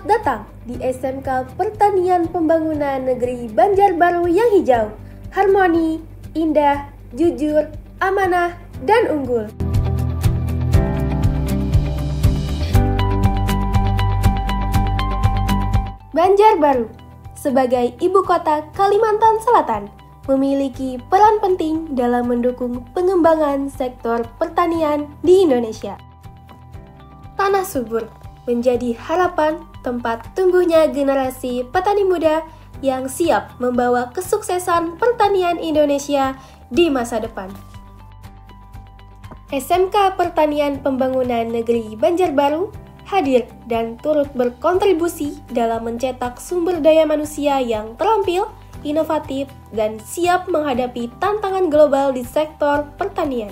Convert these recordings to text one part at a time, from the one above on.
Selamat datang di SMK Pertanian Pembangunan Negeri Banjarbaru yang hijau, harmoni, indah, jujur, amanah, dan unggul. Banjarbaru sebagai ibu kota Kalimantan Selatan memiliki peran penting dalam mendukung pengembangan sektor pertanian di Indonesia. Tanah subur menjadi harapan tempat tumbuhnya generasi petani muda yang siap membawa kesuksesan pertanian Indonesia di masa depan. SMK Pertanian Pembangunan Negeri Banjarbaru hadir dan turut berkontribusi dalam mencetak sumber daya manusia yang terampil, inovatif, dan siap menghadapi tantangan global di sektor pertanian.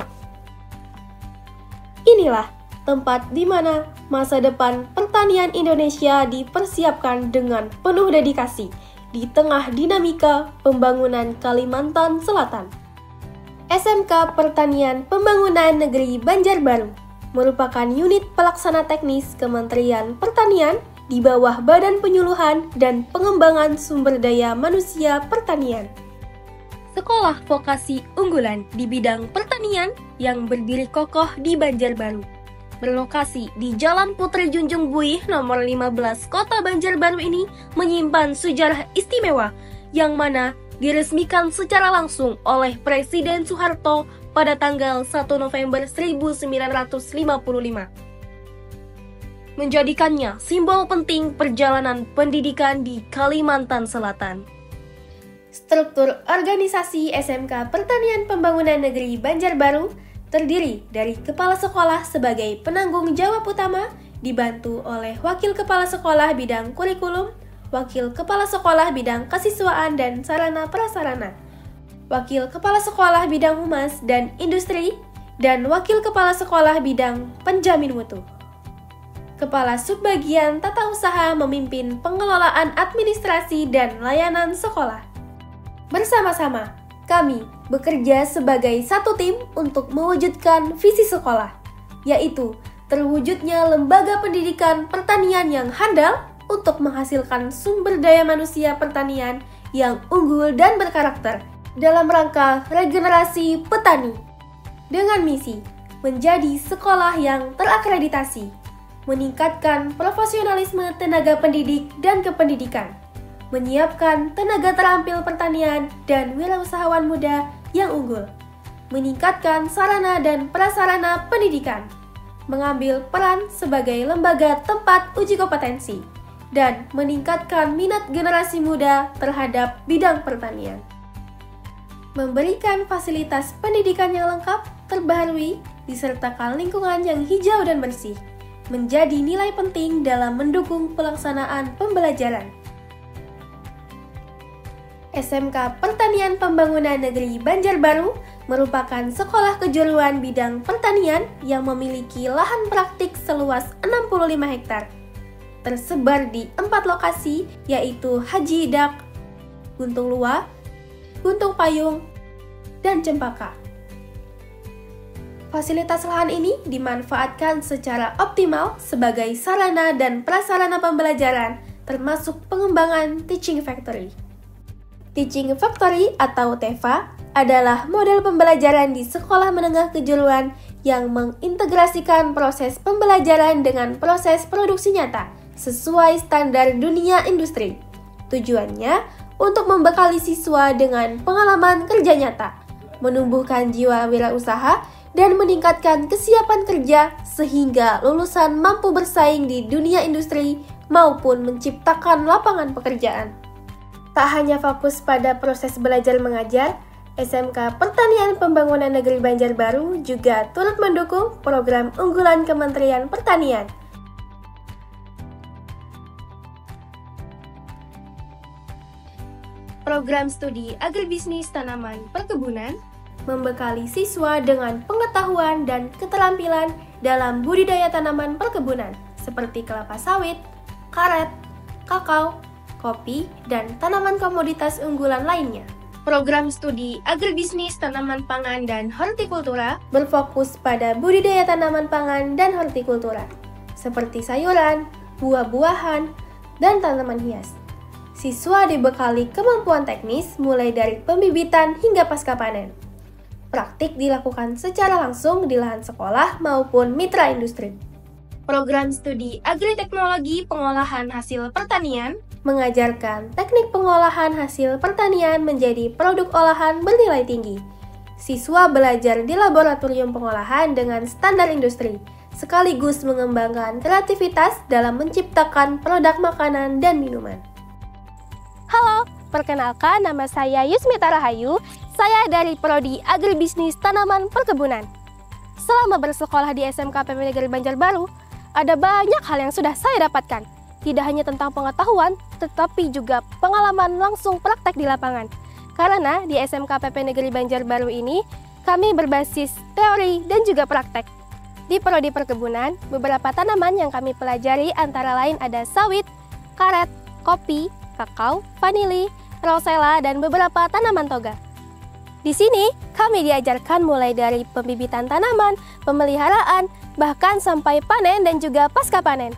Inilah tempat di mana masa depan pertanian Indonesia dipersiapkan dengan penuh dedikasi di tengah dinamika pembangunan Kalimantan Selatan. SMK Pertanian Pembangunan Negeri Banjarbaru merupakan unit pelaksana teknis Kementerian Pertanian di bawah Badan Penyuluhan dan Pengembangan Sumber Daya Manusia Pertanian. Sekolah vokasi unggulan di bidang pertanian yang berdiri kokoh di Banjarbaru. Berlokasi di Jalan Putri Junjung Buih nomor 15 Kota Banjarbaru ini menyimpan sejarah istimewa yang mana diresmikan secara langsung oleh Presiden Soeharto pada tanggal 1 November 1955. Menjadikannya simbol penting perjalanan pendidikan di Kalimantan Selatan. Struktur organisasi SMK Pertanian Pembangunan Negeri Banjarbaru terdiri dari kepala sekolah sebagai penanggung jawab utama, dibantu oleh wakil kepala sekolah bidang kurikulum, wakil kepala sekolah bidang kesiswaan dan sarana prasarana, wakil kepala sekolah bidang humas dan industri, dan wakil kepala sekolah bidang penjamin mutu. Kepala Subbagian Tata Usaha memimpin pengelolaan administrasi dan layanan sekolah. Bersama-sama, kami bekerja sebagai satu tim untuk mewujudkan visi sekolah, yaitu terwujudnya lembaga pendidikan pertanian yang handal untuk menghasilkan sumber daya manusia pertanian yang unggul dan berkarakter dalam rangka regenerasi petani. Dengan misi menjadi sekolah yang terakreditasi, meningkatkan profesionalisme tenaga pendidik dan kependidikan, menyiapkan tenaga terampil pertanian dan wirausahawan muda yang unggul, meningkatkan sarana dan prasarana pendidikan, mengambil peran sebagai lembaga tempat uji kompetensi, dan meningkatkan minat generasi muda terhadap bidang pertanian. Memberikan fasilitas pendidikan yang lengkap, terbaharui, disertakan lingkungan yang hijau dan bersih, menjadi nilai penting dalam mendukung pelaksanaan pembelajaran. SMK Pertanian Pembangunan Negeri Banjarbaru merupakan sekolah kejuruan bidang pertanian yang memiliki lahan praktik seluas 65 hektar. Tersebar di 4 lokasi yaitu Haji Dak, Guntung Lua, Guntung Payung, dan Cempaka. Fasilitas lahan ini dimanfaatkan secara optimal sebagai sarana dan prasarana pembelajaran termasuk pengembangan Teaching Factory. Teaching Factory atau TEFA adalah model pembelajaran di sekolah menengah kejuruan yang mengintegrasikan proses pembelajaran dengan proses produksi nyata sesuai standar dunia industri. Tujuannya untuk membekali siswa dengan pengalaman kerja nyata, menumbuhkan jiwa wirausaha, dan meningkatkan kesiapan kerja sehingga lulusan mampu bersaing di dunia industri maupun menciptakan lapangan pekerjaan. Tak hanya fokus pada proses belajar mengajar, SMK Pertanian Pembangunan Negeri Banjarbaru juga turut mendukung program unggulan Kementerian Pertanian. Program studi agribisnis tanaman perkebunan membekali siswa dengan pengetahuan dan keterampilan dalam budidaya tanaman perkebunan seperti kelapa sawit, karet, kakao, kopi, dan tanaman komoditas unggulan lainnya. Program studi agribisnis tanaman pangan dan hortikultura berfokus pada budidaya tanaman pangan dan hortikultura, seperti sayuran, buah-buahan, dan tanaman hias. Siswa dibekali kemampuan teknis mulai dari pembibitan hingga pasca panen. Praktik dilakukan secara langsung di lahan sekolah maupun mitra industri. Program studi agriteknologi pengolahan hasil pertanian mengajarkan teknik pengolahan hasil pertanian menjadi produk olahan bernilai tinggi. Siswa belajar di laboratorium pengolahan dengan standar industri, sekaligus mengembangkan kreativitas dalam menciptakan produk makanan dan minuman. Halo, perkenalkan nama saya Yusmita Rahayu, saya dari Prodi Agribisnis Tanaman Perkebunan. Selama bersekolah di SMK PPN Negeri Banjarbaru, ada banyak hal yang sudah saya dapatkan. Tidak hanya tentang pengetahuan, tetapi juga pengalaman langsung praktek di lapangan. Karena di SMK PPN Negeri Banjarbaru ini, kami berbasis teori dan juga praktek. Di Prodi Perkebunan, beberapa tanaman yang kami pelajari antara lain ada sawit, karet, kopi, kakao, vanili, rosella, dan beberapa tanaman toga. Di sini, kami diajarkan mulai dari pembibitan tanaman, pemeliharaan, bahkan sampai panen dan juga pasca panen.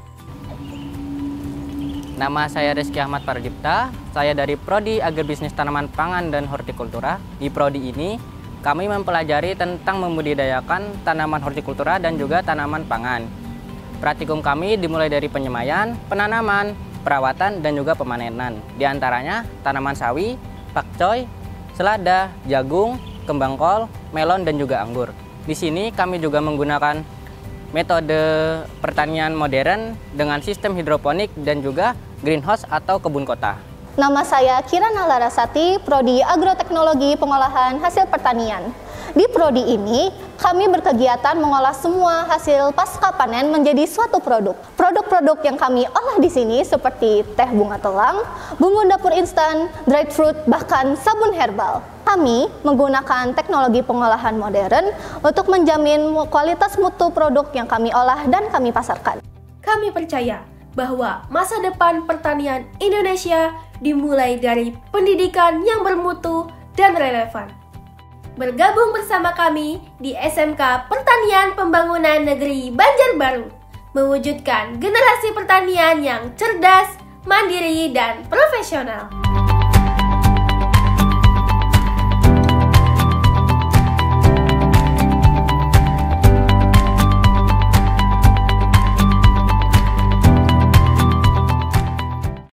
Nama saya Rizky Ahmad Pardipta, saya dari Prodi Agribisnis Tanaman Pangan dan Hortikultura. Di Prodi ini, kami mempelajari tentang membudidayakan tanaman hortikultura dan juga tanaman pangan. Praktikum kami dimulai dari penyemaian, penanaman, perawatan, dan juga pemanenan. Di antaranya tanaman sawi, pakcoy, selada, jagung, kembang kol, melon, dan juga anggur. Di sini kami juga menggunakan metode pertanian modern dengan sistem hidroponik dan juga greenhouse atau kebun kota. Nama saya Kirana Larasati, Prodi Agroteknologi Pengolahan Hasil Pertanian. Di prodi ini, kami berkegiatan mengolah semua hasil pasca panen menjadi suatu produk. Produk-produk yang kami olah di sini seperti teh bunga telang, bumbu dapur instan, dried fruit, bahkan sabun herbal. Kami menggunakan teknologi pengolahan modern untuk menjamin kualitas mutu produk yang kami olah dan kami pasarkan. Kami percaya bahwa masa depan pertanian Indonesia dimulai dari pendidikan yang bermutu dan relevan. Bergabung bersama kami di SMK Pertanian Pembangunan Negeri Banjarbaru, mewujudkan generasi pertanian yang cerdas, mandiri, dan profesional.